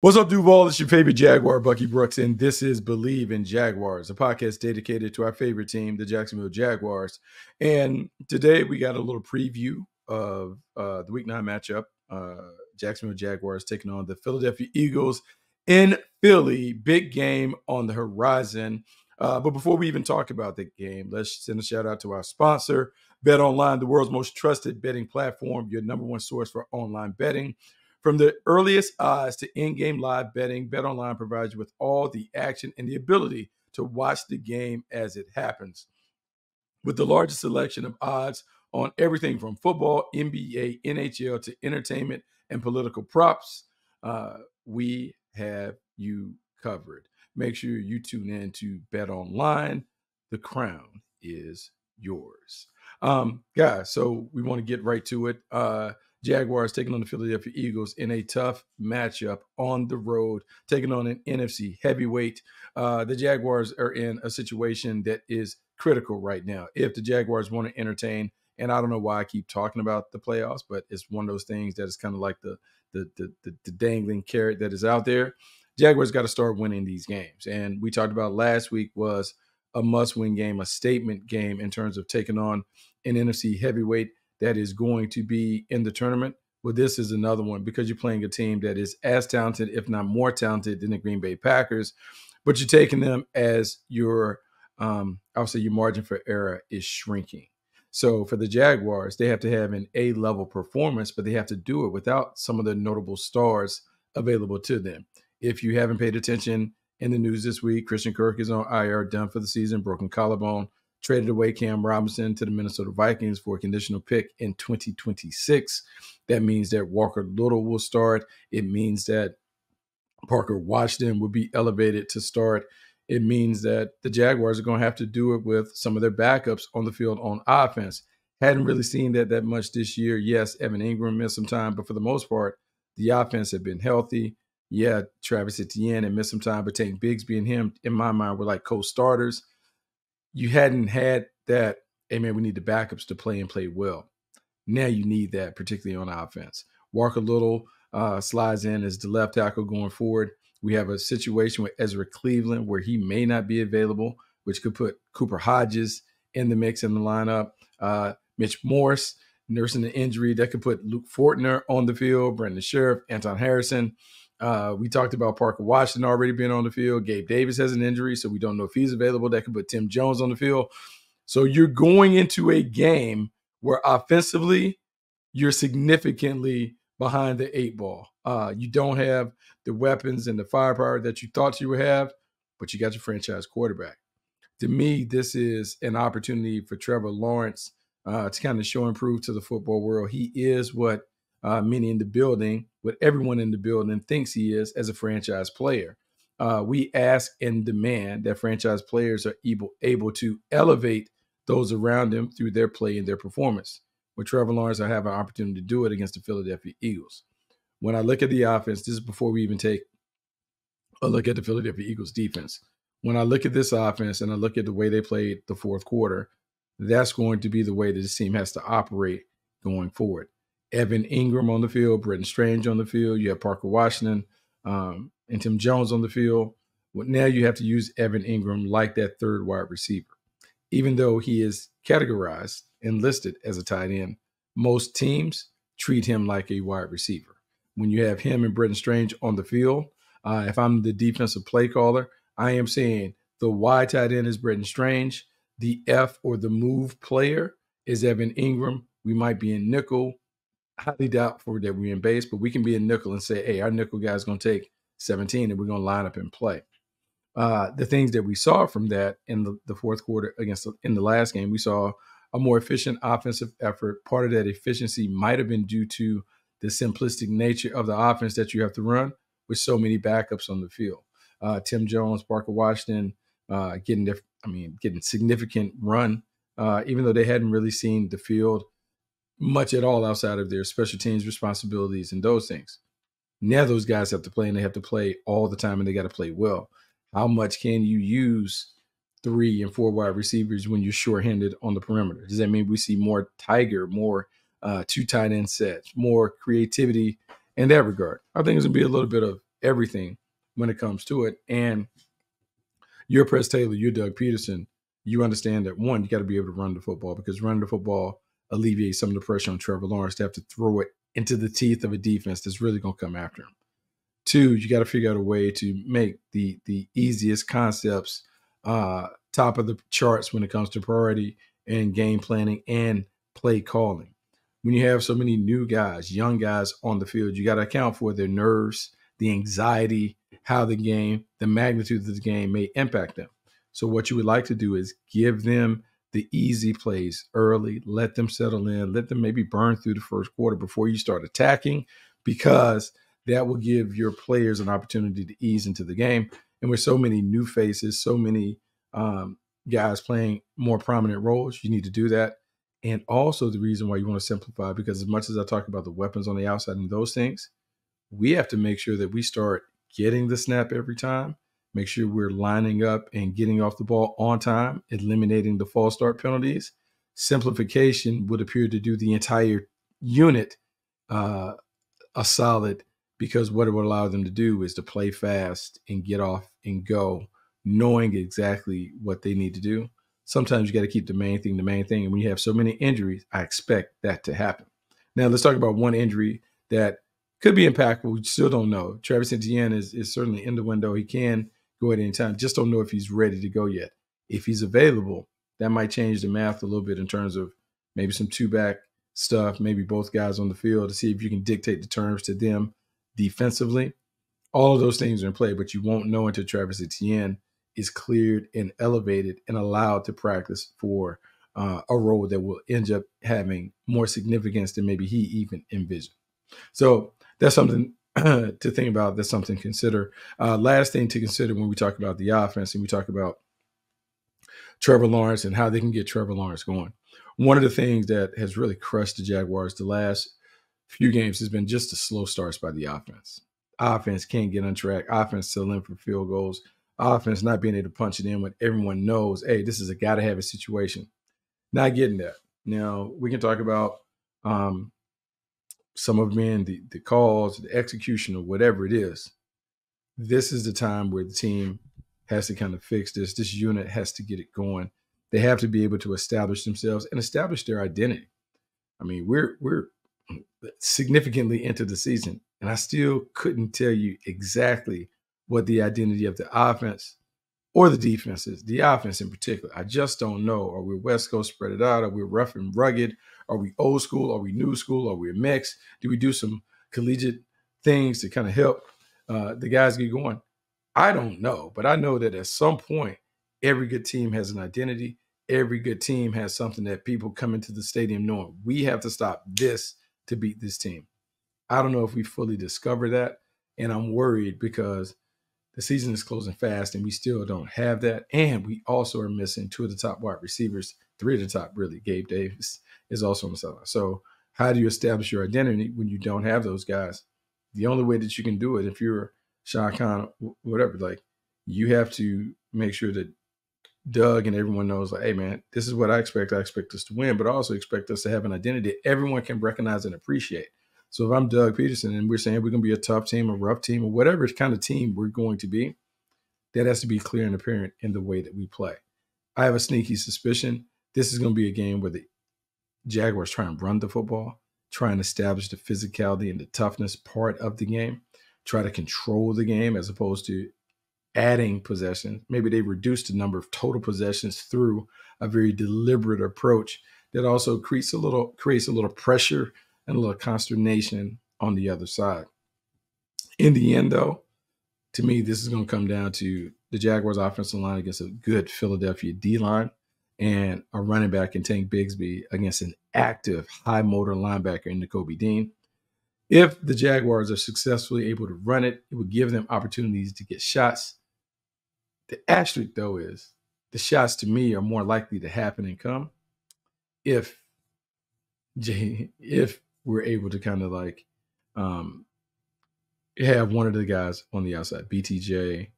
What's up, Duval? It's your favorite Jaguar, Bucky Brooks, and this is Bleav in Jaguars, a podcast dedicated to our favorite team, the Jacksonville Jaguars. And today we got a little preview of the Week 9 matchup. Jacksonville Jaguars taking on the Philadelphia Eagles in Philly. Big game on the horizon. But before we even talk about the game, let's send a shout out to our sponsor, Bet Online, the world's most trusted betting platform, your number one source for online betting. From the earliest odds to in-game live betting, BetOnline provides you with all the action and the ability to watch the game as it happens. With the largest selection of odds on everything from football, NBA, NHL to entertainment and political props, we have you covered. Make sure you tune in to BetOnline. The crown is yours. Guys, so we want to get right to it. Jaguars taking on the Philadelphia Eagles in a tough matchup on the road, taking on an NFC heavyweight. The Jaguars are in a situation that is critical right now. If the Jaguars want to entertain, and I don't know why I keep talking about the playoffs, but it's one of those things that is kind of like the dangling carrot that is out there. Jaguars got to start winning these games. And we talked about last week was a must-win game, a statement game in terms of taking on an NFC heavyweight that is going to be in the tournament. Well, this is another one because you're playing a team that is as talented, if not more talented, than the Green Bay Packers, but you're taking them as your, I'll say your margin for error is shrinking. So for the Jaguars, they have to have an A-level performance, but they have to do it without some of the notable stars available to them. If you haven't paid attention in the news this week, Christian Kirk is on IR, done for the season, broken collarbone. Traded away Cam Robinson to the Minnesota Vikings for a conditional pick in 2026. That means that Walker Little will start. It means that Parker Washington will be elevated to start. It means that the Jaguars are going to have to do it with some of their backups on the field on offense. Hadn't really seen that much this year. Yes, Evan Ingram missed some time, but for the most part, the offense had been healthy. Yeah, Travis Etienne had missed some time, but Tank Bigsby and him, in my mind, were like co-starters. You hadn't had that, hey, man, we need the backups to play and play well. Now you need that, particularly on offense. Walker Little slides in as the left tackle going forward. We have a situation with Ezra Cleveland where he may not be available, which could put Cooper Hodges in the mix in the lineup. Mitch Morse nursing an injury. That could put Luke Fortner on the field, Brendan Sheriff, Anton Harrison. We talked about Parker Washington already being on the field. Gabe Davis has an injury, so we don't know if he's available. That could put Tim Jones on the field. So you're going into a game where offensively you're significantly behind the eight ball. You don't have the weapons and the firepower that you thought you would have, but you got your franchise quarterback. To me, this is an opportunity for Trevor Lawrence to kind of show and prove to the football world he is what many in the building, what everyone in the building thinks he is as a franchise player. We ask and demand that franchise players are able to elevate those around them through their play and their performance. With Trevor Lawrence, I have an opportunity to do it against the Philadelphia Eagles. When I look at the offense, this is before we even take a look at the Philadelphia Eagles defense. When I look at this offense and I look at the way they played the fourth quarter, that's going to be the way that this team has to operate going forward. Evan Ingram on the field, Brenton Strange on the field. You have Parker Washington and Tim Jones on the field. Well, now you have to use Evan Ingram like that third wide receiver. Even though he is categorized and listed as a tight end, most teams treat him like a wide receiver. When you have him and Brenton Strange on the field, if I'm the defensive play caller, I am saying the wide tight end is Brenton Strange. The F or the move player is Evan Ingram. We might be in nickel. Highly doubtful that we're in base, but we can be in nickel and say, hey, our nickel guy is going to take 17 and we're going to line up and play. The things that we saw from that in the fourth quarter in the last game, we saw a more efficient offensive effort. Part of that efficiency might have been due to the simplistic nature of the offense that you have to run with so many backups on the field. Tim Jones, Parker Washington, getting significant run, even though they hadn't really seen the field much at all outside of their special teams responsibilities and those things. Now those guys have to play, and they have to play all the time, and they got to play well. How much can you use 3 and 4 wide receivers when you're shorthanded on the perimeter? Does that mean we see more tiger, more 2 tight end sets, more creativity in that regard? I think it's going to be a little bit of everything when it comes to it. And you're Press Taylor, you're Doug Peterson. You understand that, one, you got to be able to run the football, because running the football alleviates some of the pressure on Trevor Lawrence to have to throw it into the teeth of a defense that's really going to come after him. Two, you got to figure out a way to make the easiest concepts top of the charts when it comes to priority and game planning and play calling. When you have so many new guys, young guys on the field, you got to account for their nerves, the anxiety, how the magnitude of the game may impact them. So what you would like to do is give them the easy plays early, let them settle in, let them maybe burn through the first quarter before you start attacking, because that will give your players an opportunity to ease into the game. And with so many new faces, so many guys playing more prominent roles, you need to do that. And also the reason why you want to simplify, because as much as I talk about the weapons on the outside and those things, we have to make sure that we start getting the snap every time, make sure we're lining up and getting off the ball on time, eliminating the false start penalties. Simplification would appear to do the entire unit a solid, because what it would allow them to do is to play fast and get off and go, knowing exactly what they need to do. Sometimes you got to keep the main thing. And when you have so many injuries, I expect that to happen. Now, let's talk about one injury that could be impactful. We still don't know. Travis Etienne is certainly in the window. He can go at any time. Just don't know if he's ready to go yet. If he's available, that might change the math a little bit in terms of maybe some two-back stuff, maybe both guys on the field, to see if you can dictate the terms to them defensively. All of those things are in play, but you won't know until Travis Etienne is cleared and elevated and allowed to practice for a role that will end up having more significance than maybe he even envisioned. So that's something to think about. That's something to consider. Last thing to consider when we talk about the offense and we talk about Trevor Lawrence and how they can get Trevor Lawrence going. One of the things that has really crushed the Jaguars the last few games has been just the slow starts by the offense. Offense can't get on track. Offense settling for field goals. Offense not being able to punch it in when everyone knows, hey, this is a got-to-have-it situation. Not getting that. Now, we can talk about some of them in the calls, the execution, or whatever it is. This is the time where the team has to kind of fix this. This unit has to get it going. They have to be able to establish themselves and establish their identity. I mean, we're significantly into the season, and I still couldn't tell you exactly what the identity of the offense or the defense is. The offense in particular, I just don't know. Are we West Coast spread it out? Are we rough and rugged? Are we old school? Are we new school? Are we a mix? Do we do some collegiate things to kind of help the guys get going? I don't know, but I know that at some point, every good team has an identity. Every good team has something that people come into the stadium knowing. We have to stop this to beat this team. I don't know if we fully discover that, and I'm worried because the season is closing fast and we still don't have that. And we also are missing two of the top wide receivers, three of the top, really. Gabe Davis is also on the sideline. So how do you establish your identity when you don't have those guys? The only way that you can do it, if you're Shah Khan, whatever, like, you have to make sure that Doug and everyone knows, like, hey, man, this is what I expect. I expect us to win, but I also expect us to have an identity everyone can recognize and appreciate. So if I'm Doug Peterson and we're saying we're going to be a tough team, a rough team, or whatever kind of team we're going to be, that has to be clear and apparent in the way that we play. I have a sneaky suspicion this is going to be a game where the Jaguars try and run the football, try and establish the physicality and the toughness part of the game, try to control the game as opposed to adding possessions. Maybe they reduce the number of total possessions through a very deliberate approach that also creates a little pressure and a little consternation on the other side. In the end, though, to me, this is going to come down to the Jaguars' offensive line against a good Philadelphia D-line and a running back in Tank Bigsby against an active, high-motor linebacker in Nakobe Dean. If the Jaguars are successfully able to run it, it would give them opportunities to get shots. The asterisk, though, is the shots, to me, are more likely to happen and come if we're able to kind of like have one of the guys on the outside, BTJ,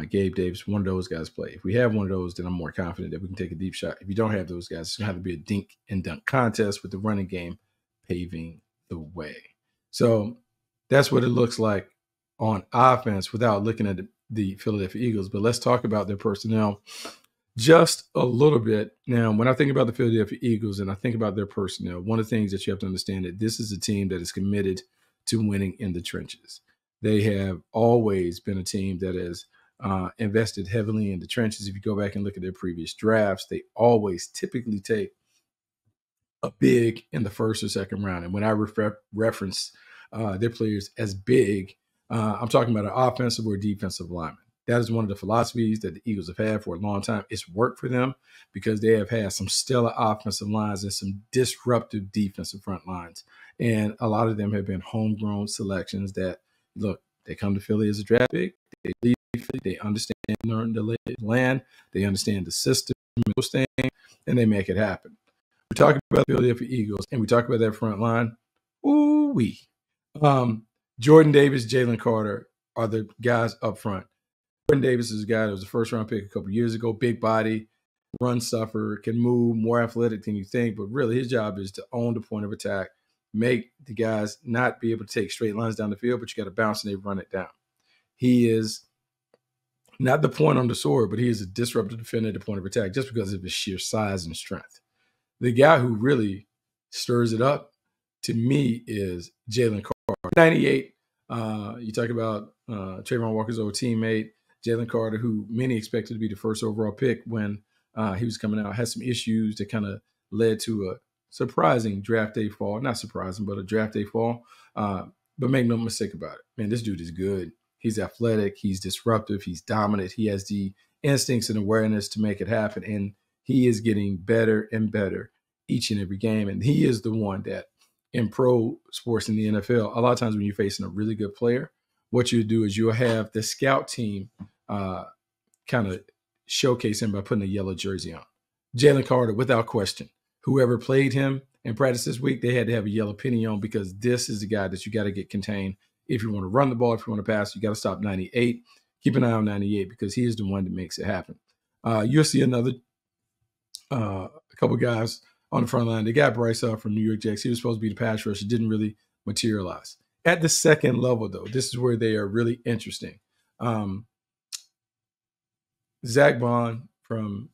Gabe Davis, one of those guys play. If we have one of those, then I'm more confident that we can take a deep shot. If you don't have those guys, it's going to have to be a dink and dunk contest with the running game paving the way. So that's what it looks like on offense without looking at the Philadelphia Eagles. But let's talk about their personnel just a little bit. Now, when I think about the Philadelphia Eagles and I think about their personnel, one of the things that you have to understand that this is a team that is committed to winning in the trenches. They have always been a team that has invested heavily in the trenches. If you go back and look at their previous drafts, they always typically take a big in the first or second round. And when I reference their players as big, I'm talking about an offensive or defensive lineman. That is one of the philosophies that the Eagles have had for a long time. It's worked for them because they have had some stellar offensive lines and some disruptive defensive front lines. And a lot of them have been homegrown selections that, look, they come to Philly as a draft pick. They leave Philly. They understand, learn the land. They understand the system, those things, and they make it happen. We talk about the Philadelphia Eagles, and we talk about that front line. Ooh-wee. Jordan Davis, Jalen Carter are the guys up front. Jordan Davis is a guy that was a first-round pick a couple years ago, big body, run suffer, can move, more athletic than you think, but really his job is to own the point of attack, make the guys not be able to take straight lines down the field, but you got to bounce and they run it down. He is not the point on the sword, but he is a disruptive defender at the point of attack just because of his sheer size and strength. The guy who really stirs it up to me is Jalen Carter. 98, you talk about Trayvon Walker's old teammate, Jalen Carter, who many expected to be the first overall pick when he was coming out, had some issues that kind of led to a surprising draft day fall. Not surprising, but a draft day fall. But make no mistake about it. Man, this dude is good. He's athletic. He's disruptive. He's dominant. He has the instincts and awareness to make it happen. And he is getting better and better each and every game. And he is the one that in pro sports in the NFL, a lot of times when you're facing a really good player, what you do is you'll have the scout team kind of showcase him by putting a yellow jersey on. Jalen Carter, without question, whoever played him in practice this week, they had to have a yellow penny on because this is the guy that you got to get contained. If you want to run the ball, if you want to pass, you got to stop 98. Keep an eye on 98 because he is the one that makes it happen. You'll see another a couple guys on the front line. They got Bryce from New York Jets. He was supposed to be the pass rusher. Didn't really materialize. At the second level, though, this is where they are really interesting. Zach Bond from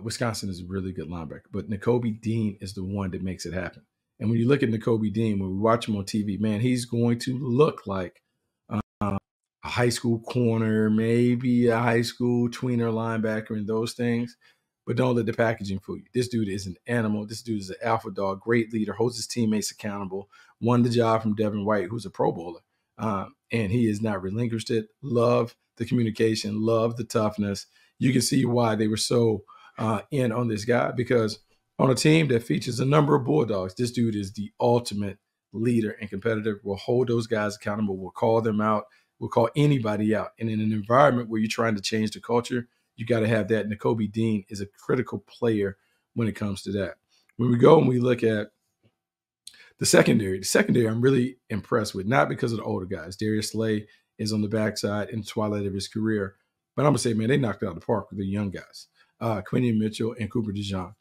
Wisconsin is a really good linebacker, but Nakobe Dean is the one that makes it happen. And when you look at Nakobe Dean, when we watch him on TV, man, he's going to look like a high school corner, maybe a high school tweener linebacker and those things. But don't let the packaging fool you. This dude is an animal. This dude is an alpha dog, great leader, holds his teammates accountable, won the job from Devin White, who's a Pro Bowler. And he has not relinquished it. Love the communication, love the toughness. You can see why they were so in on this guy, because on a team that features a number of Bulldogs, this dude is the ultimate leader and competitor, will hold those guys accountable, will call them out, will call anybody out. And in an environment where you're trying to change the culture, you got to have that. Nakobe Dean is a critical player when it comes to that. When we go and we look at the secondary I'm really impressed with, not because of the older guys. Darius Slay is on the backside in the twilight of his career. But I'm going to say, man, they knocked it out of the park with the young guys. Quinion Mitchell and Cooper DeJean.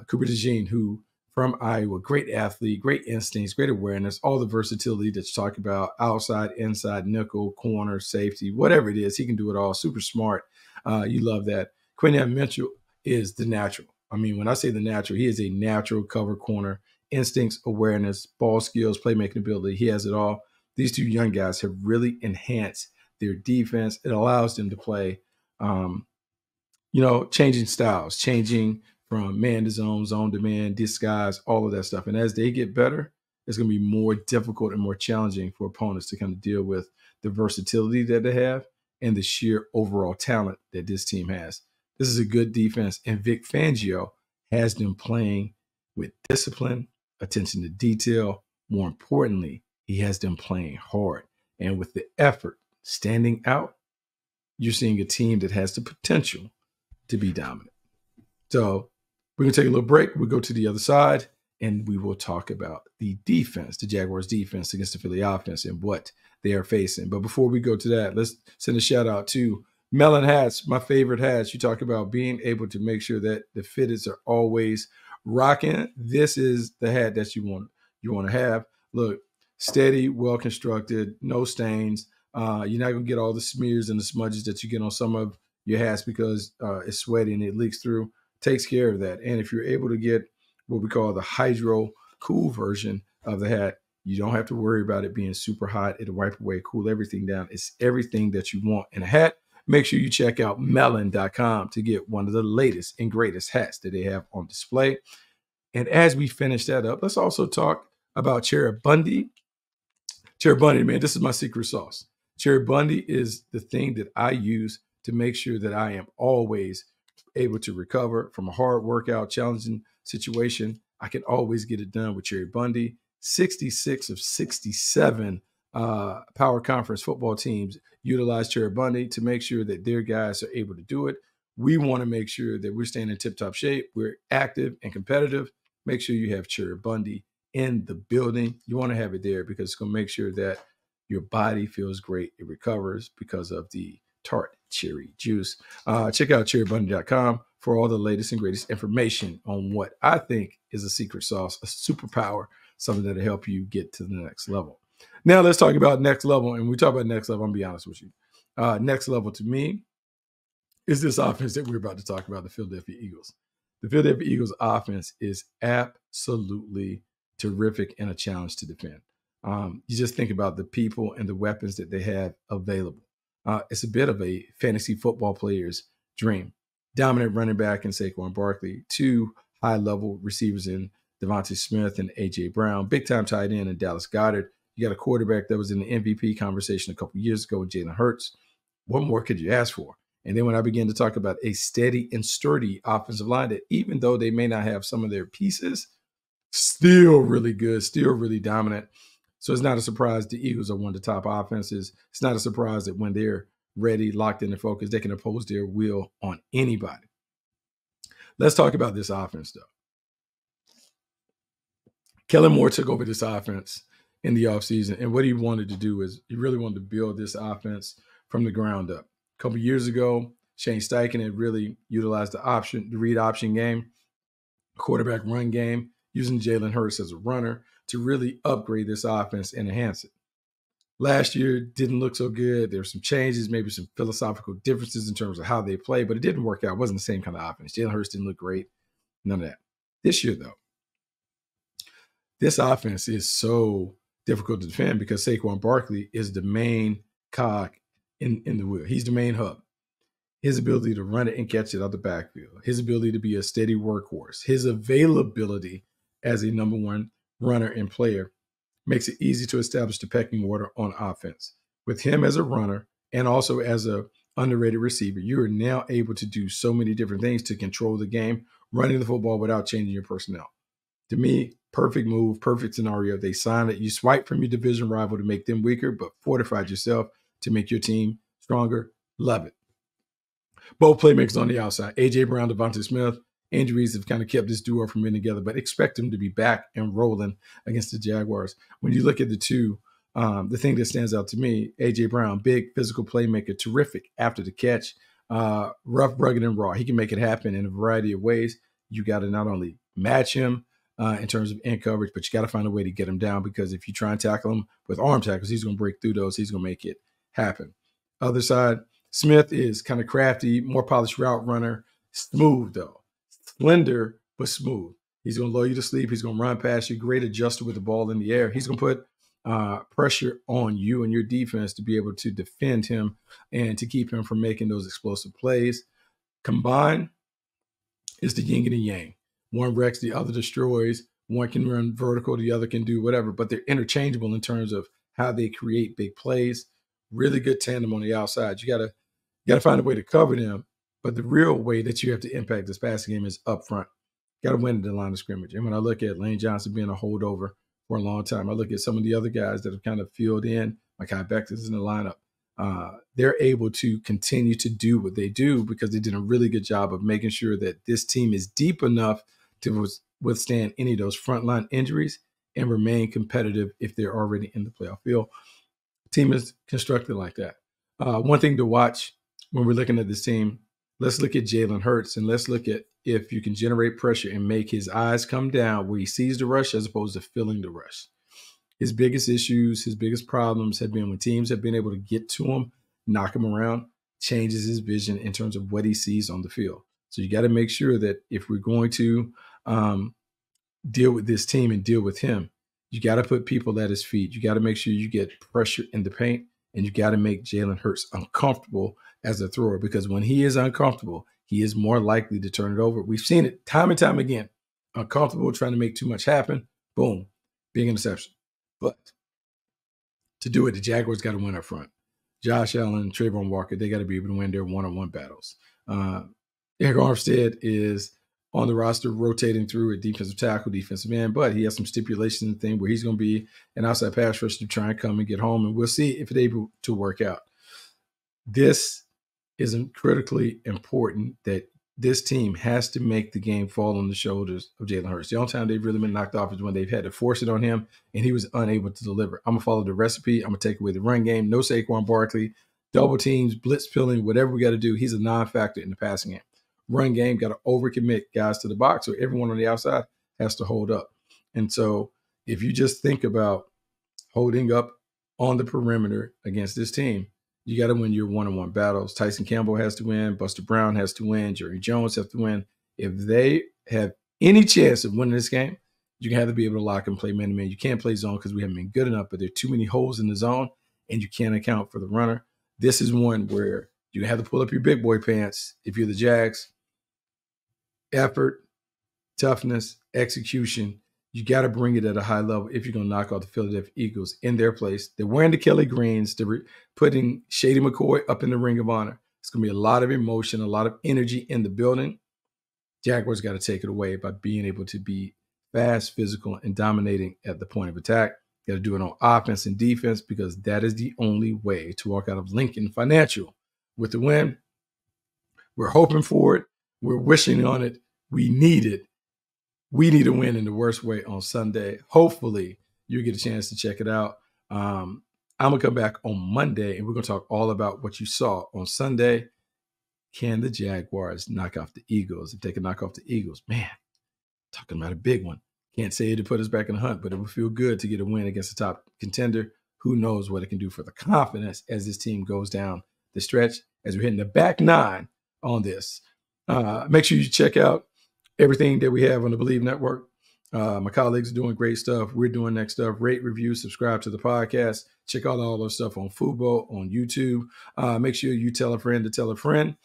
Cooper DeJean, who from Iowa, great athlete, great instincts, great awareness, all the versatility that you talk about, outside, inside, nickel, corner, safety, whatever it is, he can do it all. Super smart. You love that. Quinion Mitchell is the natural. I mean, when I say the natural, he is a natural cover corner, instincts, awareness, ball skills, playmaking ability. He has it all. These two young guys have really enhanced their defense. It allows them to play, changing styles, changing from man to zone, zone to man, disguise, all of that stuff. And as they get better, it's going to be more difficult and more challenging for opponents to kind of deal with the versatility that they have and the sheer overall talent that this team has. This is a good defense, and Vic Fangio has them playing with discipline, attention to detail. More importantly, he has them playing hard. And with the effort standing out, you're seeing a team that has the potential to be dominant. So we're going to take a little break. We'll go to the other side, and we will talk about the defense, the Jaguars defense against the Philly offense and what they are facing. But before we go to that, let's send a shout out to Melon Hats, my favorite hats. You talk about being able to make sure that the fitteds are always rocking. This is the hat that you want to have. Look, steady, well-constructed, no stains. You're not going to get all the smears and the smudges that you get on some of your hats because it's sweaty and it leaks through. Takes care of that. And if you're able to get what we call the hydro cool version of the hat, you don't have to worry about it being super hot. It'll wipe away, cool everything down. It's everything that you want in a hat. Make sure you check out melon.com to get one of the latest and greatest hats that they have on display. And as we finish that up, let's also talk about Cherry Bundy. Cherry Bundy, man, this is my secret sauce. Cherry Bundy is the thing that I use to make sure that I am always able to recover from a hard workout, challenging situation. I can always get it done with Cherry Bundy. 66 of 67 power conference football teams utilize Cherry Bundy to make sure that their guys are able to do it. We want to make sure that we're staying in tip-top shape. We're active and competitive. Make sure you have Cherry Bundy in the building. You want to have it there because it's going to make sure that your body feels great. It recovers because of the tart cherry juice. Check out cherrybundy.com for all the latest and greatest information on what I think is a secret sauce, a superpower, something that'll help you get to the next level. Now let's talk about next level. And when we talk about next level, I'm gonna be honest with you. Next level to me is this offense that we're about to talk about, the Philadelphia Eagles. The Philadelphia Eagles offense is absolutely terrific and a challenge to defend. You just think about the people and the weapons that they have available. It's a bit of a fantasy football player's dream. Dominant running back in Saquon Barkley, two high-level receivers in Devontae Smith and A.J. Brown, big-time tight end in Dallas Goedert. You got a quarterback that was in the MVP conversation a couple years ago with Jalen Hurts. What more could you ask for? And then when I began to talk about a steady and sturdy offensive line that even though they may not have some of their pieces, still really good, still really dominant. So it's not a surprise the Eagles are one of the top offenses. It's not a surprise that when they're ready, locked in and focused, they can impose their will on anybody. Let's talk about this offense, though. Kellen Moore took over this offense in the offseason, and what he wanted to do is he really wanted to build this offense from the ground up. A couple years ago, Shane Steichen had really utilized the read option game, quarterback run game, using Jalen Hurts as a runner to really upgrade this offense and enhance it. Last year didn't look so good. There were some changes, maybe some philosophical differences in terms of how they play, but it didn't work out. It wasn't the same kind of offense. Jalen Hurts didn't look great. None of that. This year, though, this offense is so difficult to defend because Saquon Barkley is the main cog in the wheel. He's the main hub. His ability to run it and catch it out the backfield, his ability to be a steady workhorse, his availability as a number one runner and player makes it easy to establish the pecking order on offense. With him as a runner and also as a underrated receiver, you are now able to do so many different things to control the game, running the football without changing your personnel. To me, perfect move, perfect scenario. They signed it. You swipe from your division rival to make them weaker, but fortified yourself to make your team stronger. Love it. Both playmakers on the outside, A.J. Brown, Devontae Smith. Injuries have kind of kept this duo from being together, but expect them to be back and rolling against the Jaguars. When you look at the two, the thing that stands out to me, A.J. Brown, big physical playmaker, terrific after the catch, rough, rugged, and raw. He can make it happen in a variety of ways. You got to not only match him in terms of end coverage, but you got to find a way to get him down because if you try and tackle him with arm tackles, he's going to break through those. He's going to make it happen. Other side, Smith is kind of crafty, more polished route runner, smooth though. Slender, but smooth. He's going to lull you to sleep. He's going to run past you. Great adjuster with the ball in the air. He's going to put pressure on you and your defense to be able to defend him and to keep him from making those explosive plays. Combined is the yin and the yang. One wrecks, the other destroys. One can run vertical, the other can do whatever, but they're interchangeable in terms of how they create big plays. Really good tandem on the outside. You got to find a way to cover them. But the real way that you have to impact this passing game is up front. Got to win at the line of scrimmage. And when I look at Lane Johnson being a holdover for a long time, I look at some of the other guys that have kind of filled in, like Becker's in the lineup. They're able to continue to do what they do because they did a really good job of making sure that this team is deep enough to withstand any of those frontline injuries and remain competitive if they're already in the playoff field. The team is constructed like that. One thing to watch when we're looking at this team, let's look at Jalen Hurts and let's look at if you can generate pressure and make his eyes come down where he sees the rush as opposed to feeling the rush. His biggest issues, his biggest problems have been when teams have been able to get to him, knock him around, changes his vision in terms of what he sees on the field. So you got to make sure that if we're going to deal with this team and deal with him, you got to put people at his feet. You got to make sure you get pressure in the paint, and you got to make Jalen Hurts uncomfortable as a thrower, because when he is uncomfortable, he is more likely to turn it over. We've seen it time and time again. Uncomfortable, trying to make too much happen. Boom, big interception. But to do it, the Jaguars got to win up front. Josh Allen, Trayvon Walker, they got to be able to win their one-on-one battles. Eric Armstead is on the roster rotating through at defensive tackle, defensive end, but he has some stipulations and thing where he's going to be an outside pass rusher to try and come and get home, and we'll see if it's able to work out. This is critically important, that this team has to make the game fall on the shoulders of Jalen Hurts. The only time they've really been knocked off is when they've had to force it on him, and he was unable to deliver. I'm going to follow the recipe. I'm going to take away the run game. No Saquon Barkley, double teams, blitz pilling, whatever we got to do. He's a non-factor in the passing game. Run game, got to overcommit guys to the box, so everyone on the outside has to hold up. And so if you just think about holding up on the perimeter against this team, you got to win your one-on-one battles. Tyson Campbell has to win. Buster Brown has to win. Jerry Jones has to win. If they have any chance of winning this game, you're going to have to be able to lock and play man-to-man. You can't play zone because we haven't been good enough, but there are too many holes in the zone, and you can't account for the runner. This is one where you have to pull up your big boy pants if you're the Jags. Effort, toughness, execution. You got to bring it at a high level if you're going to knock out the Philadelphia Eagles in their place. They're wearing the Kelly Greens. They're putting Shady McCoy up in the Ring of Honor. It's going to be a lot of emotion, a lot of energy in the building. Jaguars got to take it away by being able to be fast, physical, and dominating at the point of attack. Got to do it on offense and defense, because that is the only way to walk out of Lincoln Financial with the win. We're hoping for it. We're wishing on it. We need it. We need a win in the worst way on Sunday. Hopefully, you'll get a chance to check it out. I'm going to come back on Monday, and we're going to talk all about what you saw on Sunday. Can the Jaguars knock off the Eagles? If they can knock off the Eagles, man, talking about a big one. Can't say it to put us back in the hunt, but it would feel good to get a win against the top contender. Who knows what it can do for the confidence as this team goes down the stretch, as we're hitting the back nine on this. Make sure you check out everything that we have on the Bleav Network. My colleagues are doing great stuff. We're doing next stuff. Rate, review, subscribe to the podcast. Check out all those stuff on Fubo, on YouTube. Make sure you tell a friend to tell a friend.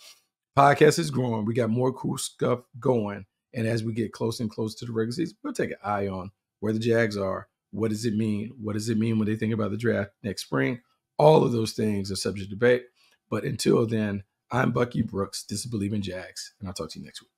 Podcast is growing. We got more cool stuff going. And as we get closer and closer to the regular season, we'll take an eye on where the Jags are. What does it mean? What does it mean when they think about the draft next spring? All of those things are subject to debate. But until then, I'm Bucky Brooks. This is Bleav in Jags, and I'll talk to you next week.